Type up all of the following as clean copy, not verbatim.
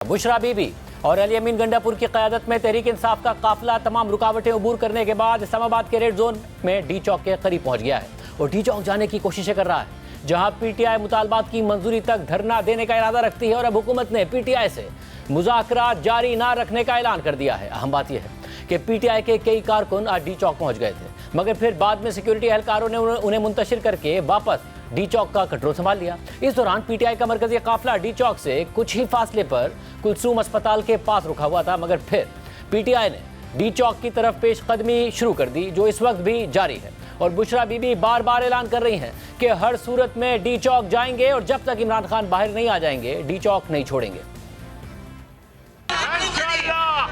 बुशरा बीबी और अली अमीन गंडापुर की क़यादत में तहरीक इंसाफ का काफिला तमाम रुकावटें अबूर करने के बाद इस्लामाबाद के रेड जोन में डी चौक के करीब पहुंच गया है और डी चौक जाने की कोशिशें कर रहा है, जहां पीटीआई मुतालबात की मंजूरी तक धरना देने का इरादा रखती है और अब हुकूमत ने पीटीआई से मुज़ाकरात जारी ना रखने का ऐलान कर दिया है। अहम बात यह है कि पीटीआई के कई कारकुन आज डी चौक पहुंच गए थे, मगर फिर बाद में सिक्योरिटी एहलकारों ने उन्हें मुंतशिर करके वापस डी चौक का कंट्रोल संभाल लिया। इस दौरान पीटीआई का मरकजी काफिला डी चौक से कुछ ही फासले पर कुलसूम अस्पताल के पास रुका हुआ था, मगर फिर पीटीआई ने डी चौक की तरफ पेशकदमी शुरू कर दी, जो इस वक्त भी जारी है। और बुशरा बीबी बार बार ऐलान कर रही हैं कि हर सूरत में डी चौक जाएंगे और जब तक इमरान खान बाहर नहीं आ जाएंगे डी चौक नहीं छोड़ेंगे।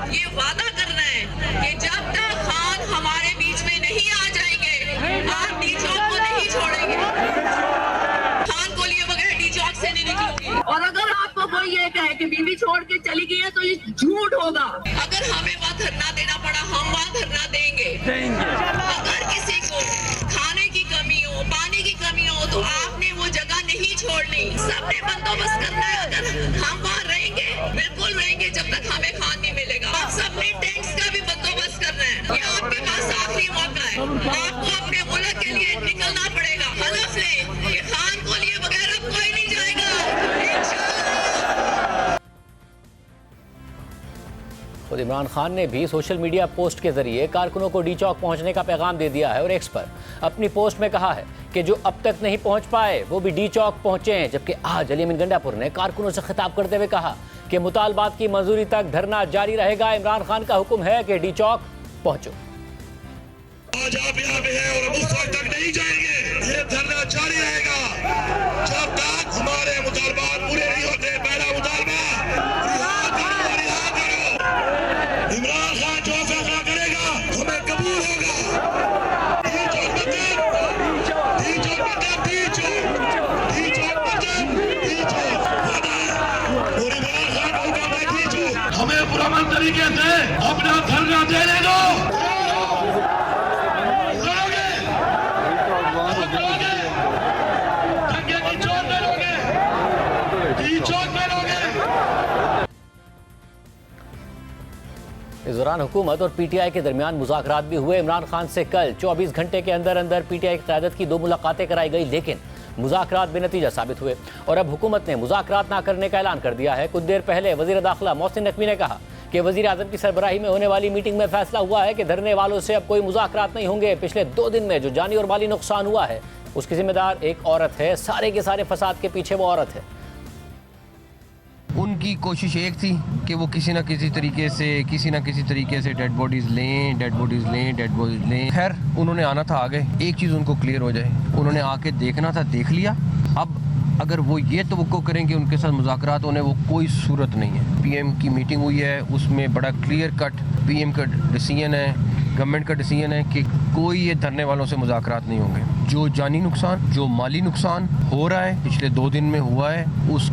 ये वादा कर रहे हैं कि जब तक खान हमारे बीच में नहीं आ जाएंगे आप डी चौक को नहीं छोड़ेंगे। खान को लिए बगैर डी चौक से नहीं निकलूंगी। और अगर आपको कोई ये कहे कि बीबी छोड़ के चली गई है तो ये झूठ होगा। अगर हमें वहाँ धरना देना पड़ा हम वहाँ धरना देंगे। अगर किसी को खाने की कमी हो, पानी की कमी हो तो आपने वो जगह नहीं छोड़नी। सबने बंदोबस्त करना है। अगर हम वहाँ रहेंगे बिल्कुल रहेंगे जब तक हमें खान नहीं मिलेगा। आप सबने टैक्स का भी बंदोबस्त करना है। ये आपके पास आखिरी मौका है, आपको अपने मुल्क के लिए निकलना पड़ेगा। हलफ ले कि खान को लिए बगैर अब कोई नहीं जाएगा। खुद इमरान खान ने भी सोशल मीडिया पोस्ट के जरिए कारकुनों को डी चौक पहुंचने का पैगाम दे दिया है और एक्स पर अपनी पोस्ट में कहा है कि जो अब तक नहीं पहुंच पाए वो भी डी चौक पहुंचे हैं। जबकि आज अली अमीन गंडापुर ने कारकुनों से खिताब करते हुए कहा कि मुतालबात की मंजूरी तक धरना जारी रहेगा। इमरान खान का हुक्म है कि डी चौक पहुंचो। आज आप यहाँ पे हैं और उस वक्त तक नहीं जाएंगे। ये धरना जारी रहेगा जब तक हमारे मुतालबात पूरे नहीं होते। पहला मुतालबा रिहा करो। इमरान खान जो फैसला करेगा हमें कबूल होगा। हमें पुरअमन तरीके से अपना धरना देने दो। इस दौरान हुकूमत और पीटीआई के दरमियान मुज़ाकरात भी हुए। इमरान खान से कल 24 घंटे के अंदर अंदर पीटीआई की क़यादत की 2 मुलाकातें कराई गई, लेकिन मुज़ाकरात बेनतीजा साबित हुए और अब हुकूमत ने मुज़ाकरात ना करने का ऐलान कर दिया है। कुछ देर पहले वज़ीर दाखिला मोहसिन नकवी ने कहा कि वज़ीर आज़म की सरबराही में होने वाली मीटिंग में फैसला हुआ है कि धरने वालों से अब कोई मुज़ाकरात नहीं होंगे। पिछले 2 दिन में जो जानी और माली नुकसान हुआ है उसकी जिम्मेदार एक औरत है। सारे के सारे फसाद के पीछे वो औरत है। उनकी कोशिश एक थी कि वो किसी न किसी तरीके से डेड बॉडीज़ लें। खैर उन्होंने आना था आगे, एक चीज़ उनको क्लियर हो जाए, उन्होंने आके देखना था, देख लिया। अब अगर वो ये तवक्को करें कि उनके साथ मुज़ाकरात होने, वो कोई सूरत नहीं है। पीएम की मीटिंग हुई है, उसमें बड़ा क्लियर कट पीएम का डिसीजन है, गवर्नमेंट का डिसीजन है कि कोई ये धरने वालों से मुज़ाकरात नहीं होंगे। जो जानी नुकसान, जो माली नुकसान हो रहा है पिछले 2 दिन में हुआ है, उस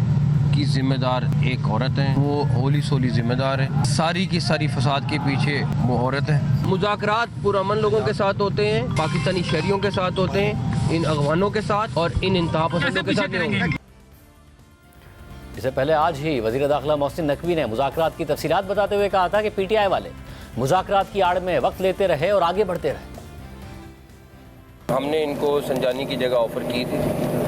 की जिम्मेदार एक औरत है। वो होली सोली जिम्मेदार है। सारी की सारी फसाद के पीछे वो औरत है। मुज़ाकरात पुरअमन लोगों के साथ होते हैं, पाकिस्तानी शहरियों के साथ होते हैं, इन अगवानों के साथ और इन इंतहा पसंदों के साथ नहीं होंगे। इससे पहले आज ही वज़ीर दाखिला मोहसिन नकवी ने मुज़ाकरात की तफसीलात बताते हुए कहा था कि पीटीआई वाले मुज़ाकरात की आड़ में वक्त लेते रहे और आगे बढ़ते रहे। हमने इनको संजानी की जगह ऑफ़र की थी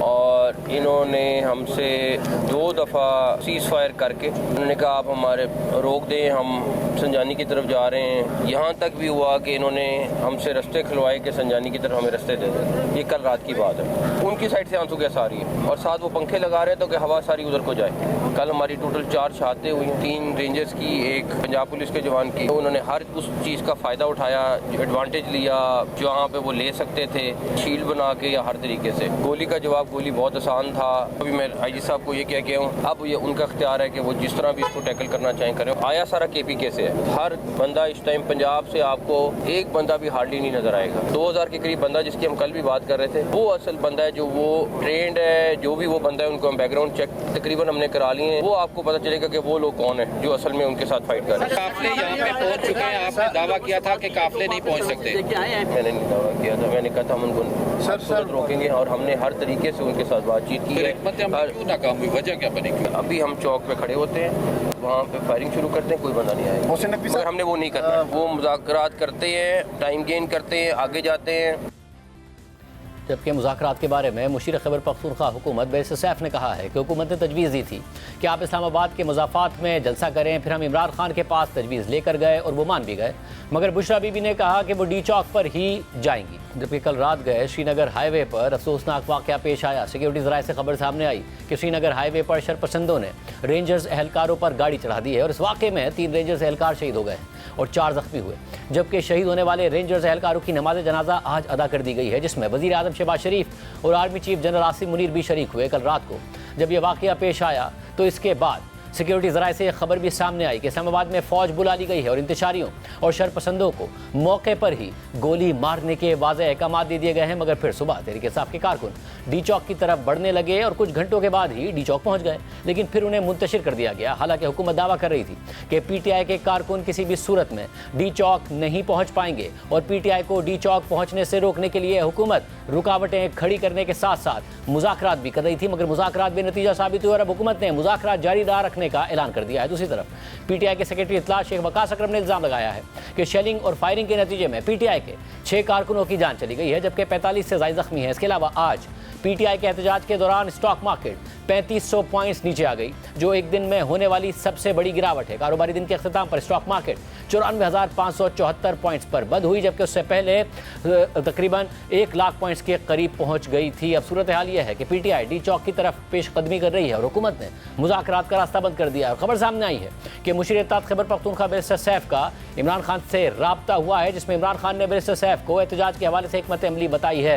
और इन्होंने हमसे 2 दफ़ा सीज़ फायर करके उन्होंने कहा आप हमारे रोक दें, हम संजानी की तरफ जा रहे हैं। यहाँ तक भी हुआ कि इन्होंने हमसे रास्ते खुलवाए कि संजानी की तरफ हमें रास्ते दे दें। ये कल रात की बात है। उनकी साइड से आंसू गैस आ रही है और साथ वो पंखे लगा रहे हैं तो कि हवा सारी उधर को जाए। कल हमारी टोटल 4 शहादतें हुई, 3 रेंजर्स की, 1 पंजाब पुलिस के जवान की। उन्होंने हर उस चीज़ का फ़ायदा उठाया, एडवांटेज लिया जहाँ पे वो ले सकते थे, शील्ड बना के या हर तरीके से। गोली का जवाब, गोली बहुत आसान था। अभी मैं आईजी साहब को ये कह के हूँ, अब ये उनका इख्तियार है कि वो जिस तरह भी इसको टैकल करना चाहें करें। आया सारा केपीके से है। हर बंदा इस टाइम पंजाब से आपको एक बंदा भी हार्डली नहीं नजर आएगा। 2000 के करीब बंदा जिसकी हम कल भी बात कर रहे थे, वो असल बंदा है, जो वो ट्रेंड है, जो भी वो बंदा है, उनको हम बैकग्राउंड चेक तकरीबन हमने करा लिए हैं। वो आपको पता चलेगा कि वो लोग कौन है जो असल में उनके साथ फाइट कर रहे हैं। काफिले यहाँ पे पहुँच चुके हैं, आपने दावा किया था कि काफिले नहीं पहुँच सकते। मैंने नहीं दावा किया था, मैंने कहा था हम उनको रोकेंगे और हमने हर तरीके से उनके साथ बातचीत की है। क्यों नाकाम हुई, वजह क्या बनी? अभी हम चौक पे खड़े होते हैं, वहाँ पे फायरिंग शुरू करते हैं, कोई बंदा नहीं आएगा, मगर हमने वो नहीं करना। वो मुज़ाकरात करते हैं, टाइम गेन करते हैं, आगे जाते हैं। जबकि मुज़ाकरात के बारे में मुशीर खैबर पख्तूनख्वा हुकूमत बैरिस्टर सैफ ने कहा है कि हुकूमत ने तजवीज़ दी थी कि आप इस्लामाबाद के मुज़ाफ़ात में जलसा करें। फिर हम इमरान खान के पास तजवीज़ लेकर गए और वो मान भी गए, मगर बुशरा बीबी ने कहा कि वो डी चौक पर ही जाएंगी। जबकि कल रात गए श्रीनगर हाईवे पर अफसोसनाक वाक़या पेश आया। सिक्योरिटी ज़राए से खबर सामने आई कि श्रीनगर हाईवे पर शरपसंदों ने रेंजर्स एहलकारों पर गाड़ी चढ़ा दी है और इस वाक़े में 3 रेंजर्स एहलकार शहीद हो गए और 4 ज़ख्मी हुए। जबकि शहीद होने वाले रेंजर्स एहलकारों की नमाज जनाजा आज अदा कर दी गई है, जिसमें वज़ीर आज़म शहबाज शरीफ और army chief general Asim Munir भी शरीक हुए। कल रात को जब यह वाक़या पेश आया तो इसके बाद सिक्योरिटी ज़राए से खबर भी सामने आई कि इस्लामाबाद में फ़ौज बुला ली गई है और इंतशारियों और शरपसंदों को मौके पर ही गोली मारने के वाज़ेह अहकामात दे दिए गए हैं। मगर फिर सुबह तहरीक इंसाफ के कारकुन डी चौक की तरफ बढ़ने लगे और कुछ घंटों के बाद ही डी चौक पहुँच गए, लेकिन फिर उन्हें मुंतशिर कर दिया गया। हालांकि हुकूमत दावा कर रही थी कि PTI के कारकुन किसी भी सूरत में डी चौक नहीं पहुँच पाएंगे और PTI को डी चौक पहुँचने से रोकने के लिए हुकूमत रुकावटें खड़ी करने के साथ साथ मुज़ाकरात भी कर रही थी, मगर मुज़ाकरात बेनतीजा साबित हुए और अब हुकूमत ने मुज़ाकरात जारी रखने का ऐलान कर दिया है। दूसरी तरफ PTI के सेक्रेटरी इत्तला शेख वकास अकरम ने इल्ज़ाम लगाया है कि शेलिंग और फायरिंग के नतीजे में PTI के 6 कारकुनों की जान चली गई है, जबकि 45 से ज़ायद ज़ख्मी हैं। इसके अलावा आज PTI के एहतजाज के दौरान स्टॉक मार्केट 3500 पॉइंट्स नीचे आ गई, जो एक दिन में होने वाली सबसे बड़ी गिरावट है। कारोबारी दिन के अख्ताम पर स्टॉक मार्केट 94,574 पॉइंट्स पर बंद हुई, जबकि उससे पहले तकरीबन 1 लाख पॉइंट्स के करीब पहुंच गई थी। अब सूरत हाल यह है कि PTI डी चौक की तरफ पेशकदमी कर रही है और हुकूमत ने मुज़ाकरात का रास्ता बंद कर दिया है। और खबर सामने आई है कि मुशीर इत्तेहाद खैबर पख्तूनख्वा बैरिस्टर सैफ का इमरान खान से राब्ता हुआ है, जिसमें इमरान खान ने बैरिस्टर सैफ को एहतजाज के हवाले से हिकमत अमली बताई है।